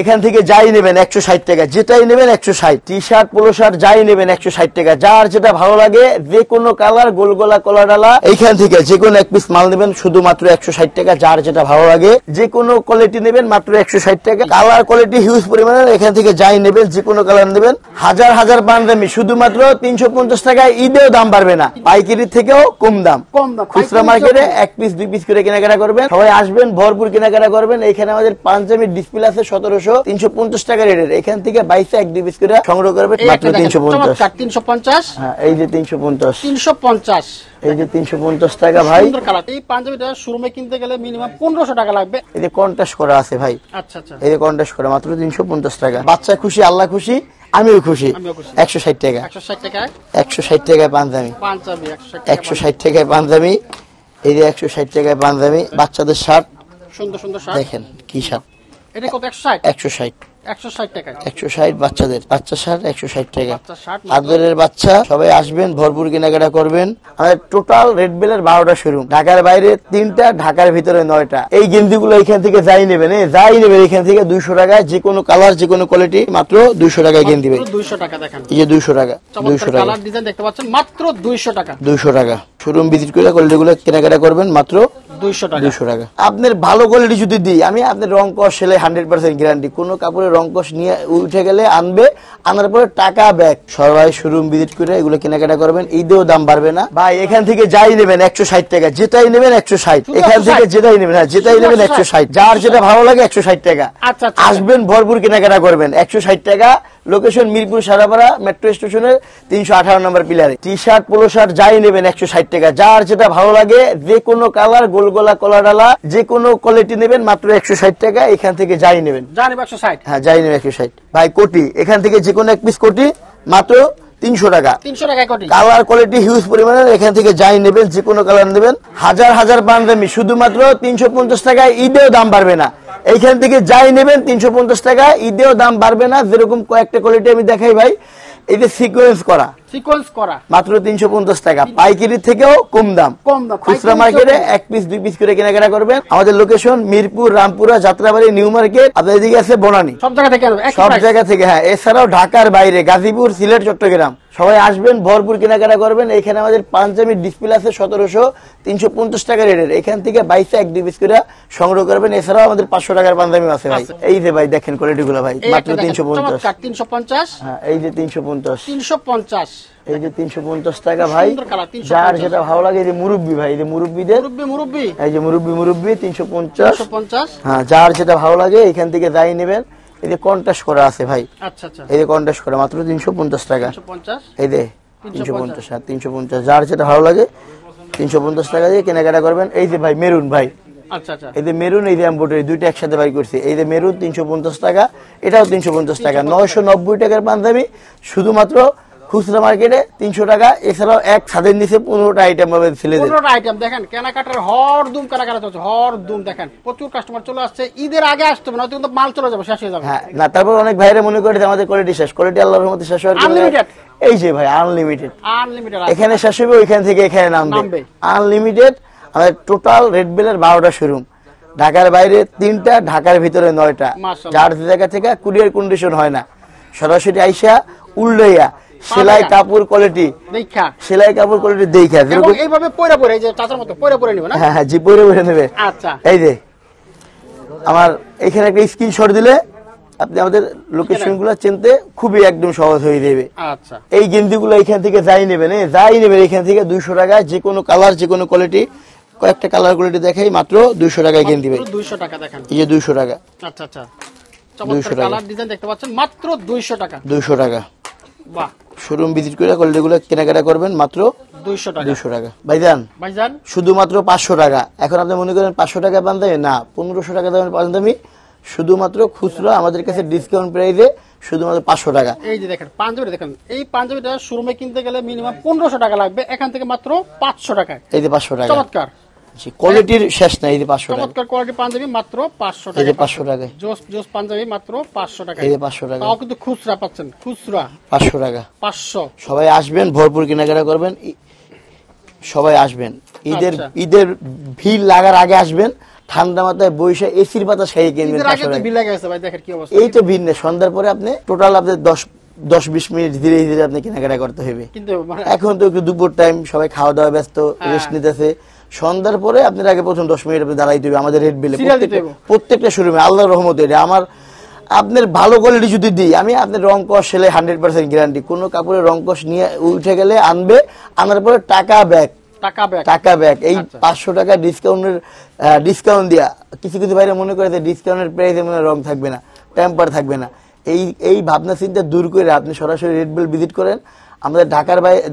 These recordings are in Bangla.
এখান থেকে যাই নেবেন 160 টাকা, যেটাই নেবেন 160। টি শার্ট পোলো শার্ট যাই নেবেন 160 টাকা, যার যেটা ভালো লাগে যে কোনো কালার গোল গোলা কলা ডালা এইখান থেকে যে কোনো এক পিস মাল নেবেন শুধুমাত্র 160 টাকা, যার যেটা ভালো লাগে যে কোনো কোয়ালিটি নেবেন মাত্র 160 টাকা। কালার কোয়ালিটি হিউজ পরিমাণের, এখান থেকে যাই নেবেন যে কোনো কালার নেবেন হাজার হাজার পাঞ্জাবি শুধুমাত্র 350 টাকায়, ঈদেও দাম বাড়বে না, পাইকারির থেকেও কম দাম। খুচরা মার্কেটে এক পিস দুই পিস করে কেনাকাটা করবেন, সবাই আসবেন ভরপুর কেনাকাটা করবেন। এখানে আমাদের পাঞ্জাবির ডিসপ্লে আছে 1700 350 টাকা রেটের, এখান থেকে 22 এক দুই পিস করে সংগ্রহ করবেন মাত্র 350। হ্যাঁ এই যে 350 এই যে 350 টাকা ভাই। এই পাঞ্জাবিটা শোরুমে কিনতে গেলে মিনিমাম 1500 টাকা লাগবে। এই যে কন্টেস্ট করা আছে ভাই, আচ্ছা আচ্ছা, এই যে কন্টেস্ট করা মাত্র 350 টাকা। বাচ্চা খুশি আল্লাহ খুশি আমিও খুশি। 160 টাকা, 160 টাকায় পাঞ্জাবি, 160 টাকায় পাঞ্জাবি। এই যে 160 টাকায় পাঞ্জাবি, বাচ্চাদের শার্ট সুন্দর সুন্দর শার্ট দেখেন কি শার্ট, এটা কত? 160 160 টাকা, 160 বাচ্চাদের বাচ্চা শার্ট 160 টাকা। আদরের বাচ্চা সবাই আসবেন ভরপুর কেনাকাটা করবেন। আমাদের টোটাল রেড বেলের 12টা শোরুম, ঢাকার বাইরে 3টা, ঢাকার ভিতরে 9টা। এই গেঞ্জিগুলো এখান থেকে যাই নেবেন এখান থেকে 200 টাকায়, যে কোনো কালার যে কোনো কোয়ালিটি মাত্র 200 টাকায় গেঞ্জি দিবে। 200 টাকা দেখেন, এই যে 200 টাকা, 200 টাকা কালার ডিজাইন দেখতে পাচ্ছেন মাত্র 200 টাকা, 200 টাকা। শোরুম ভিজিট করে কোয়ালিটিগুলো কেনাকাটা করবেন মাত্র 200 টাকা, 200 টাকা। আপনার ভালো কোয়ালিটি যদি দিই আমি, আপনার রং কস সেলাই 100% গ্যারান্টি। কোনো কাপড়ের রং কস নিয়ে উঠে গেলে আনবে, আনার পরে টাকা ব্যাক। সবাই শোরুম ভিজিট করে এগুলো কেনাকাটা করবেন, ঈদেও দাম বাড়বে না ভাই। এখান থেকে যাই নেবেন 160 টাকা, যেটাই নেবেন 160, এখান থেকে যেটাই নেবেন, হ্যাঁ যেটাই নেবেন 160, যার যেটা ভালো লাগে 160 টাকা। আসবেন ভরপুর কেনাকাটা করবেন 160 টাকা। লোকেশন মিরপুর সারাপাড়া মেট্রো স্টেশনের 358 নম্বর পিলারে। টি শার্ট পোলো শার্ট যাই নেবেন 160 টাকা, যার যেটা ভালো লাগে যে কোনো কালার গোল গোলা কলা ডালা যে কোনো কোয়ালিটি নেবেন মাত্র 160 টাকা। এখান থেকে যাই নেবেন, হ্যাঁ যাই নেবেন 160 ভাই। কোটি এখান থেকে যে কোনো এক পিস কোটি মাত্র 300 টাকা, 300 টাকা কোটি। কালার কোয়ালিটি হিউজ পরিমাণের, এখান থেকে যাই নেবেন যে কোনো কালার নেবেন হাজার হাজার পাঞ্জাবি শুধুমাত্র 350 টাকায়, ঈদেও দাম বাড়বে না। এইখান থেকে যাই নেবেন 350 টাকা, ঈদেও দাম বাড়বে না। যেরকম কয়েকটা কোয়ালিটি আমি দেখাই ভাই, এই যে সিকোয়েন্স করা মাত্র 350 টাকা, পাইকারি থেকেও কম দাম। খুচরা মার্কেটে এক পিস দুই পিস করে কেনাকাটা করবেন। আমাদের location Mirpur, Rampura, Jatrabari, new market, আপনার এদিকে আছে বনানী, সব জায়গা থেকে হ্যাঁ। এছাড়াও ঢাকার বাইরে গাজীপুর, সিলেট, চট্টগ্রাম সবাই আসবেন ভরপুর কেনাকাটা করবেন। এখানে আমাদের পাঞ্জাবির ডিসপ্লে আছে 1700 350 টাকা রেটের, এখান থেকে 22 এক দুই পিস করে সংগ্রহ করবেন। এছাড়াও আমাদের 500 টাকার পাঞ্জাবি আছে ভাই। এই যে ভাই দেখেন কোয়ালিটি গুলো ভাই মাত্র 350, হ্যাঁ এই যে 350, এই যে 350 টাকা ভাই, যার যেটা ভালো লাগে। এই যে মুরব্বি ভাই, এই যে মুরব্বিদের এই যে মুরব্বি 350, হ্যাঁ যার যেটা ভালো লাগে এখান থেকে যাই নেবেন। এই যে কন্টেস্ট করা আছে ভাই, আচ্ছা আচ্ছা, এই যে কন্টেস্ট করা মাত্র 350 টাকা, এই যে 350, হ্যাঁ 350, যার যেটা ভালো লাগে 350 টাকা দিয়ে কেনাকাটা করবেন। এই যে ভাই মেরুন ভাই, আচ্ছা আচ্ছা, এই যে মেরুন, এই যে এমব্রয়ডারি দুইটা একসাথে বাই করছি। এই যে মেরুন 350 টাকা, এটাও 350 টাকা। 990 টাকার পাঞ্জাবি শুধুমাত্র খুচরা মার্কেটে 300 টাকা। এছাড়াও এক ছাদের নিচে 15টা আইটেম পাবেন ছেলেদের। 15টা আইটেম দেখেন, কেনাকাটার হরদুম কেনাকাটা চলছে, হরদুম দেখেন। প্রচুর কাস্টমার চলে আসছে, ঈদের আগে আসতে হবে না কিন্তু মাল চলে যাবে, শেষ হয়ে যাবে। হ্যাঁ না, তারপর অনেক ভাইরা মনে করে আমাদের কোয়ালিটি শেষ, কোয়ালিটি আল্লাহর রহমতে শেষ হয় আনলিমিটেড। এই যে ভাই আনলিমিটেড, এখানে শেষ হবে ওইখান থেকে এখানে নামবে আনলিমিটেড। আমাদের টোটাল রেড বেলের 12টা শোরুম, ঢাকার বাইরে 3টা, ঢাকার ভিতরে 9টা। যার জায়গা থেকে কুরিয়ার কন্ডিশন হয় না, সরাসরি আইসা উল্লাইয়া সেলাই কাপড় কোয়ালিটি দেখা, সেলাই কাপড় কোয়ালিটি দেখা এইভাবে পরে পরে, এই যে চাচার মতো পরে পরে নিবে না, হ্যাঁ হ্যাঁ জি পরে পরে নেবে। আচ্ছা এই যে আমার এখানে একটা স্ক্রিনশট দিলে আপনি আমাদের লোকেশন গুলো চিনতে খুবই একদম সহজ হয়ে যাবে। আচ্ছা এই গেঞ্জিগুলো এখান থেকে যাই নেবেন, এখান থেকে 200 টাকায় যে কোনো কালার যে কোনো কোয়ালিটি, কয়েকটা কালার কোয়ালিটি দেখাই মাত্র 200 টাকায় গেঞ্জি দিবে। 200 টাকা দেখেন, এই যে 200 টাকা, আচ্ছা আচ্ছা, চমৎকার কালার ডিজাইন দেখতে পাচ্ছেন মাত্র 200 টাকা, 200 টাকা। বাহ, শোরুম ভিজিট করে কোয়ালিটিগুলো কেনাকাটা করবেন মাত্র 200 টাকা, 200 টাকা। ভাইজান শুধুমাত্র 500 টাকা। এখন আপনি মনে করেন 500 টাকা পাঞ্জাবি না, 1500 টাকা দামের পাঞ্জাবি শুধুমাত্র খুচরা আমাদের কাছে ডিসকাউন্ট প্রাইসে শুধুমাত্র 500 টাকা। এই যে দেখেন পাঞ্জাবি দেখেন, এই পাঞ্জাবিটা শোরুমে কিনতে গেলে মিনিমাম 1500 টাকা লাগবে, এখান থেকে মাত্র 500 টাকা। এই যে 500 টাকা, চমৎকার কোয়ালিটির শেষ নাই। এই যে 500 টাকা, চমৎকার কোয়ালিটি পাঞ্জাবি মাত্র 500 টাকা। এই যে 500 টাকা জোস জোস পাঞ্জাবি মাত্র 500 টাকা। এই যে 500 টাকা, তাও কিন্তু খুচরা পাচ্ছেন, খুচরা 500 টাকা। 500। সবাই আসবেন ভরপুর কেনাকাটা করবেন, সবাই আসবেন। ঈদের ভিড় লাগার আগে আসবেন, ঠান্ডা মাথায় বৈশা এসির বাতাস খাইয়ে কিনবেন। এই তো ভিড় নেই, সন্ধ্যার পরে আপনি টোটাল আপনার 10-20 মিনিট ধীরে ধীরে আপনি কেনাকাটা করতে হবে। এখন তো একটু দুপুর টাইম, সবাই খাওয়া দাওয়া ব্যস্ত, রেস্ট নিতেছে। সন্ধ্যার পরে আপনার আগে প্রথম 10 মিনিট আপনি দাঁড়াইতে হবে আমাদের রেড বিলে, প্রত্যেকটা শোরুমে। আল্লাহর রহমতে এটা আমার আপনার ভালো কোয়ালিটি যদি দিই আমি, আপনার রং কস সেলাই 100% গ্যারান্টি। কোনো কাপড়ের রং কস নিয়ে উঠে গেলে আনবে, আনার পরে টাকা ব্যাক। এই 500 টাকা ডিসকাউন্ট দিয়া কিছু কিছু বাইরে মনে করে যে ডিসকাউন্টের প্রাইসে মনে রং থাকবে না, টেম্পার থাকবে না। এই ভাবনা চিন্তা দূর করে আপনি সরাসরি রেড বিল ভিজিট করেন। আমাদের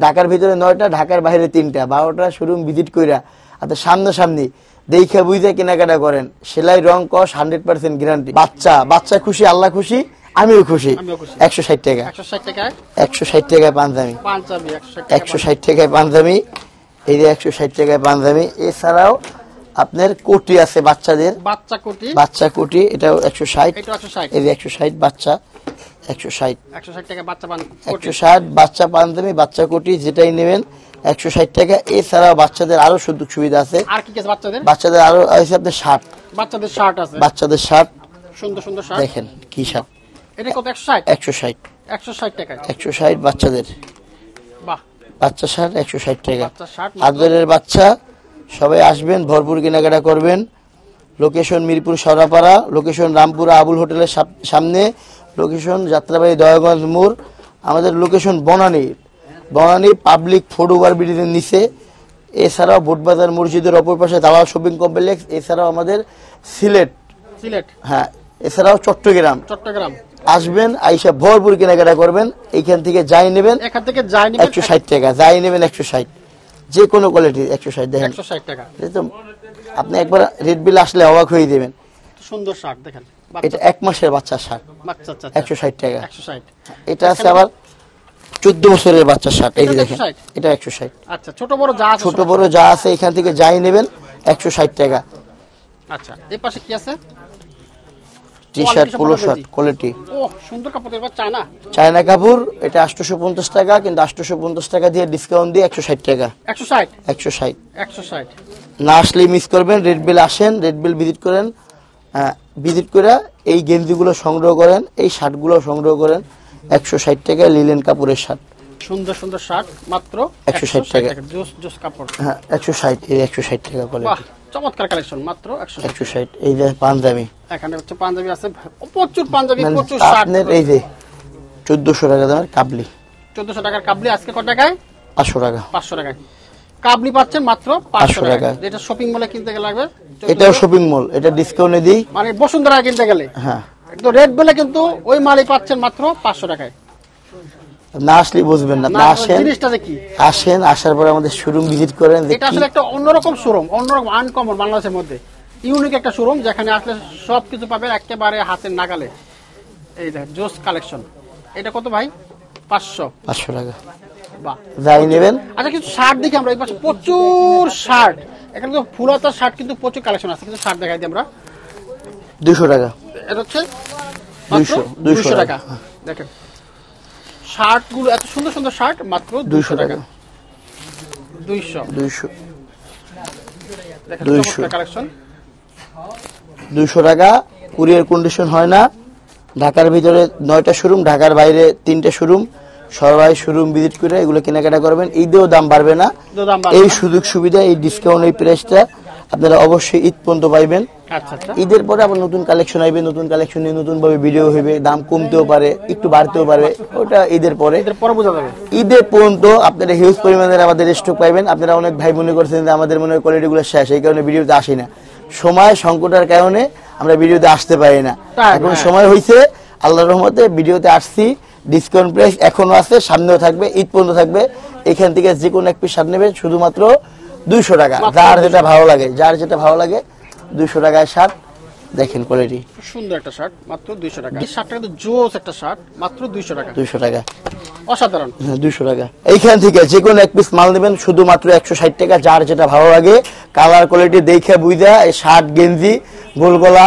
ঢাকার ভিতরে 9টা, ঢাকার বাইরে 3টা, 12টা শোরুম ভিজিট কইরা আপনার সামনাসামনি দেখে বুঝে কেনাকাটা করেন। সেলাই রং কস 100% গ্যারান্টি। বাচ্চা খুশি, আল্লাহ খুশি, আমিও খুশি। 160 টাকা, 160 টাকায় পাঞ্জাবি, 160 টাকায় পাঞ্জাবি, এই যে 160 টাকায় পাঞ্জাবি। এছাড়াও আপনার কোটি আছে বাচ্চাদের, বাচ্চা কোটি, এটাও 160, এই যে 160 বাচ্চা, 160 টাকা বাচ্চা পাঞ্জাবি, বাচ্চা কোটি, যেটাই নেবেন 160 টাকা। এছাড়াও বাচ্চাদের আরো সুযোগ সুবিধা আছে। বাচ্চাদের আরো আছে আপনার শার্ট, বাচ্চাদের শার্ট, সুন্দর সুন্দর শার্ট দেখেন কি শার্ট, এটা কত? 160 টাকা, 160 বাচ্চাদের, বাহ, বাচ্চা শার্ট 160 টাকা। আদরের বাচ্চা, সবাই আসবেন, ভরপুর কেনাকাটা করবেন। লোকেশন মিরপুর সরাপাড়া, লোকেশন রামপুরা আবুল হোটেলের সামনে, লোকেশন যাত্রাবাড়ি দয়াগঞ্জ মোড়। আমাদের location Banani public food over ব্রিজের নিচে। এছাড়াও বোটবাজার মসজিদের অপর পাশে দালাল শপিং কমপ্লেক্স। এছাড়াও আমাদের সিলেট, হ্যাঁ, এছাড়াও চট্টগ্রাম আসবেন, আইসা ভরপুর কেনাকাটা করবেন। এইখান থেকে যাই নেবেন 160 টাকা, যাই নেবেন 160, যে কোনো কোয়ালিটি 160। দেখেন 160 টাকা, আপনি একবার রেড বিল আসলে অবাক হয়ে যাবেন। সুন্দর শার্ট দেখেন, এটা 1 মাসের বাচ্চার শার্ট, 160 টাকা। 160। এটা আছে আবার 14 বছরের বাচ্চার শার্ট, এই যে দেখেন, এটা 160। আচ্ছা, ছোট বড় যা আছে এখান থেকে যাই নেবেন 160 টাকা। আচ্ছা, এই পাশে কি আছে? টি-শার্ট, পোলো শার্ট কোয়ালিটি, ও সুন্দর কাপড়, এবার চায়না কাপড়। এটা 850 টাকা, কিন্তু 850 টাকা দিয়ে ডিসকাউন্ট দিয়ে 160 টাকা। 160 না আসলে মিস করবেন। রেড বিল আসেন, রেড বিল ভিজিট করেন, ভিজিট করে এই গেঞ্জিগুলো সংগ্রহ করেন, এই শার্টগুলো সংগ্রহ করেন। 160 টাকা লিলেন কাপড়ের শার্ট, সুন্দর সুন্দর শার্ট, মাত্র 160 টাকা। জোস কাপড়, হ্যাঁ 160, এই 160 টাকা কোয়ালিটি, চমৎকার কালেকশন, মাত্র 160। এই যে পাঞ্জাবি, এখানে হচ্ছে পাঞ্জাবি আছে, প্রচুর পাঞ্জাবি, প্রচুর শার্ট। এই যে 1400 টাকা দামের কাবলি, 1400 টাকার কাবলি আজকে কত টাকায়? 500 টাকা, 500 টাকায় কাবলি পাচ্ছেন মাত্র 500 টাকা। এটা শপিং মলে কিনতে গেলে লাগবে, এটাও শপিং মল, এটা ডিসকাউন্টে দিই, মানে বসুন্ধরা কিনতে গেলে। হ্যাঁ, একদম রেড বেলে কিন্তু ওই মালই পাচ্ছেন মাত্র 500 টাকায়। না আসলে বুঝবেন না, আসেন, জিনিসটা কি আসেন, আসার পরে আমাদের শোরুম ভিজিট করেন। এটা আসলে একটা অন্যরকম শোরুম, অন্যরকম আনকমন, বাংলাদেশের মধ্যে ইউনিক একটা শোরুম, যেখানে আসলে সবকিছু পাবেন একেবারে হাতের নাগালে। এই দেখেন জোস কালেকশন। এটা কত ভাই? 500 টাকা, বাহ, যাই নেবেন। আচ্ছা, কিছু শার্ট দেখি আমরা, এই পাশে প্রচুর শার্ট, এখানে তো ফুলহাতার শার্ট কিন্তু প্রচুর কালেকশন আছে। কিছু শার্ট দেখাই দিই আমরা। 200 টাকা, এটা হচ্ছে 200 টাকা। দেখেন শার্ট গুলো, এত সুন্দর সুন্দর শার্ট, মাত্র 200 টাকা। 200 কালেকশন, 200 টাকা। কুরিয়ার কন্ডিশন হয় না। ঢাকার ভিতরে 9টা শোরুম, ঢাকার বাইরে 3টে শোরুম। সবাই শোরুম ভিজিট করে এগুলো কেনাকাটা করবেন। ঈদেও দাম বাড়বে না, এই সুযোগ সুবিধা, এই ডিসকাউন্ট, এই প্রাইসটা আপনারা অবশ্যই ঈদ পর্যন্ত পাইবেন। ঈদের পরে আবার নতুন কালেকশন আসবে, নতুন কালেকশন নিয়ে নতুন ভাবে ভিডিও হইবে, দাম কমতেও পারে, একটু বাড়তেও পারে, ওটা ঈদের পরে বোঝা যাবে। ঈদের পর্যন্ত আপনারা হিউজ পরিমাণের আমাদের স্টক পাইবেন। আপনারা অনেক ভাই মনে করছেন যে আমাদের মনে হয় কোয়ালিটি গুলো শেষ, এই কারণে ভিডিওতে আসি না। সময় সংকটের কারণে আমরা ভিডিওতে আসতে পারি না। এখন সময় হয়েছে, আল্লাহর রহমতে ভিডিওতে আসছি। ডিসকাউন্ট প্রাইস এখনো আছে, সামনেও থাকবে, ঈদ পর্যন্ত থাকবে। এখান থেকে যে কোনো এক পিস শার্ট নেবেন শুধুমাত্র 200 টাকা। যার যেটা ভালো লাগে, 200 টাকায় শার্ট। দেখেন কোয়ালিটি, সুন্দর একটা শার্ট, মাত্র 200 টাকা। এই শার্টটা কিন্তু জোস একটা শার্ট, মাত্র 200 টাকা। 200 টাকা, অসাধারণ। 200 টাকা। এইখান থেকে যে কোনো এক পিস মাল নেবেন শুধুমাত্র 160 টাকা। যার যেটা ভালো লাগে, কালার কোয়ালিটি দেখে বুঝা, এই শার্ট, গেঞ্জি, গোলগলা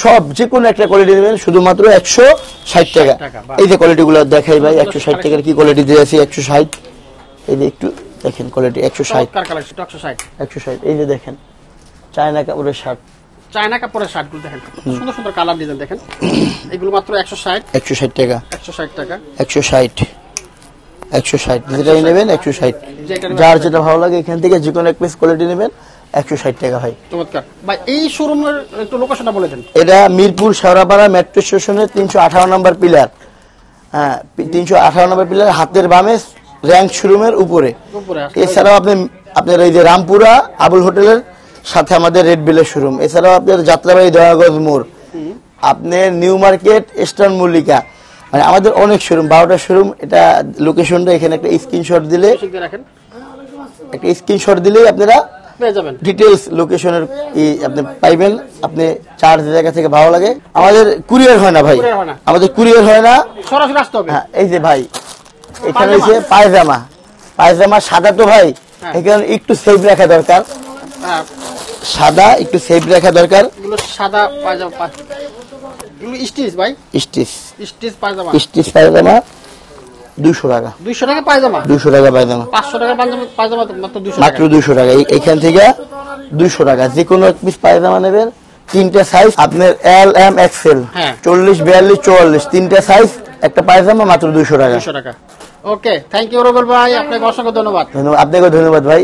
সব যে কোনো একটা কোয়ালিটি নেবেন শুধুমাত্র 160 টাকা। এই যে কোয়ালিটি গুলো দেখাই ভাই, 160 টাকার কি কোয়ালিটি দিয়েছি, 160। এই যে একটু দেখেন কোয়ালিটি 160 কালেকশন 160 160। এই যে দেখেন চায়না কাপড়ের শার্ট, চায়না কাপড়ের শার্টগুলো দেখেন সুন্দর সুন্দর কালার ডিজাইন দেখেন, এগুলো মাত্র 160 160 টাকা 160 টাকা 160 যেটাই নেবেন 160। যার যেটা ভালো লাগে এখান থেকে যে কোনো এক পিস কোয়ালিটি নেবেন 160 টাকা ভাই। চমৎকার ভাই। এই শোরুমের একটু লোকেশনটা বলে দেন। এটা মিরপুর শেওড়াপাড়া মেট্রো স্টেশনের 318 নম্বর পিলার। হ্যাঁ 318 নম্বর পিলার হাতের বামে র্যাঙ্ক শোরুমের উপরে। এছাড়াও আপনার এই যে রামপুরা আবুল হোটেলের সাথে আমাদের রেড বিলের শোরুম। এছাড়াও আপনার যাত্রাবাড়ি দয়াগঞ্জ মোড়, আপনার নিউ মার্কেট ইস্টার্ন মল্লিকা, মানে আমাদের অনেক শোরুম, 12টা শোরুম। এটা লোকেশনটা এখানে একটা স্ক্রিনশট দিলে, একটা স্ক্রিনশট দিলেই আপনারা পেয়ে যাবেন ডিটেইলস লোকেশনের আপনি পাইবেন। আপনি চার জায়গা থেকে ভালো লাগে। আমাদের কুরিয়ার হয় না ভাই, আমাদের কুরিয়ার হয় না, সরাসরি আসতে হবে। হ্যাঁ এই যে ভাই এখানে হচ্ছে পায়জামা সাদা তো ভাই, এখানে একটু সেভ রাখা দরকার, সাদা একটু সেভ রাখা দরকার। এগুলো সাদা পায়জামা, এগুলো স্টিচ ভাই, স্টিচ পায়জামা 200 টাকা 200 টাকা পায়জামা 200 টাকা পায়জামা 500 টাকা পায়জামা মাত্র 200 টাকা মাত্র 200 টাকা। এখান থেকে 200 টাকা যে কোনো এক পিস পায়জামা নেবেন, তিনটা সাইজ আপনার এল এম এক্সেল, 40 42 44 তিনটা সাইজ একটা পায়জামা মাত্র 200 টাকা। ওকে, থ্যাংক ইউ রবিউল ভাই, আপনাকে অসংখ্য ধন্যবাদ। আপনাকে ধন্যবাদ ভাই।